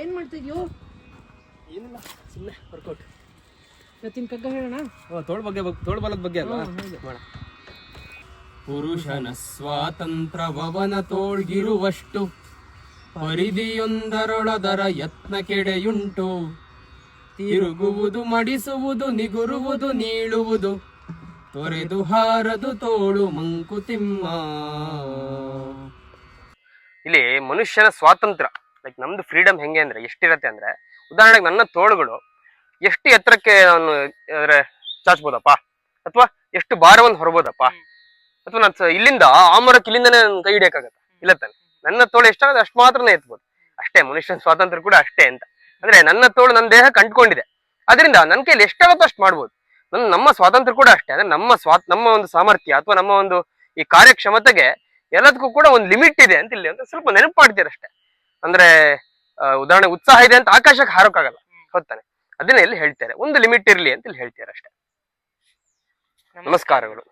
ಏನ್ ಮಾಡ್ತಿದ್ಯೋ? ಏನಿಲ್ಲ, ಸುಮ್ಮನೆ ವರ್ಕೌಟ್. ಇವತ್ತಿನ ಕಗ್ಗ ಹೇಳೋಣ. ತೋಳ್ಬಲದ ಬಗ್ಗೆ ಅಲ್ವಾ? ಪುರುಷನ ಸ್ವಾತಂತ್ರ್ಯವನ ತೋಳ್ಗಿರುವಷ್ಟು ಪರಿಧಿಯೊಂದರೊಳದರ ಯತ್ನ ಕೆಡೆಯುಂಟು. ತಿರುಗುವುದು, ಮಡಿಸುವುದು, ನಿಗುರುವುದು, ನೀಳುವುದು, ತೊರೆದು ಹಾರದು ತೋಳು ಮಂಕುತಿಮ್ಮ. ಇಲ್ಲಿ ಮನುಷ್ಯನ ಸ್ವಾತಂತ್ರ್ಯ, ಲೈಕ್ ನಮ್ದು ಫ್ರೀಡಮ್ ಹೆಂಗೆ ಅಂದ್ರೆ ಎಷ್ಟಿರತ್ತೆ ಅಂದ್ರೆ, ಉದಾಹರಣೆಗೆ ನನ್ನ ತೋಳುಗಳು ಎಷ್ಟು ಎತ್ತರಕ್ಕೆ ನಾನು ಚಾಚ್ಬೋದಪ್ಪ, ಅಥವಾ ಎಷ್ಟು ಭಾರವನ್ನು ಹೊರಬೋದಪ್ಪ, ಅಥವಾ ನಾನು ಇಲ್ಲಿಂದ ಆ ಮರಕ್ಕೆ ಇಲ್ಲಿಂದನೇ ನನ್ನ ಕೈ ಹಿಡಿಯಕ್ಕಾಗತ್ತ? ಇಲ್ಲ ತಾನೆ. ನನ್ನ ತೋಳು ಎಷ್ಟಾಗತ್ತೆ ಅಷ್ಟು ಮಾತ್ರನೇ ಎತ್ಬೋದು. ಅಷ್ಟೇ ಮನುಷ್ಯನ ಸ್ವಾತಂತ್ರ್ಯ ಕೂಡ ಅಷ್ಟೇ ಅಂತ. ಅಂದ್ರೆ ನನ್ನ ತೋಳು ನನ್ನ ದೇಹ ಕಂಡುಕೊಂಡಿದೆ, ಅದರಿಂದ ನನ್ನ ಕೈಲಿ ಎಷ್ಟಾಗುತ್ತೋ ಅಷ್ಟು ಮಾಡ್ಬೋದು. ನಮ್ಮ ಸ್ವಾತಂತ್ರ್ಯ ಕೂಡ ಅಷ್ಟೇ. ಅಂದ್ರೆ ನಮ್ಮ ಒಂದು ಸಾಮರ್ಥ್ಯ ಅಥವಾ ನಮ್ಮ ಒಂದು ಈ ಕಾರ್ಯಕ್ಷಮತೆಗೆ ಎಲ್ಲದಕ್ಕೂ ಕೂಡ ಒಂದು ಲಿಮಿಟ್ ಇದೆ ಅಂತ ಇಲ್ಲಿ ಅಂತ ಸ್ವಲ್ಪ ನೆನಪು ಮಾಡ್ತೀರಷ್ಟೇ. ಅಂದ್ರೆ ಉದಾಹರಣೆ ಉತ್ಸಾಹ ಇದೆ ಅಂತ ಆಕಾಶಕ್ಕೆ ಹಾರೋಕ್ಕಾಗಲ್ಲ, ಹೊತ್ತಾನೆ. ಅದನ್ನ ಎಲ್ಲಿ ಹೇಳ್ತಾರೆ, ಒಂದು ಲಿಮಿಟ್ ಇರ್ಲಿ ಅಂತ ಇಲ್ಲಿ ಹೇಳ್ತಾರೆ ಅಷ್ಟೇ. ನಮಸ್ಕಾರಗಳು.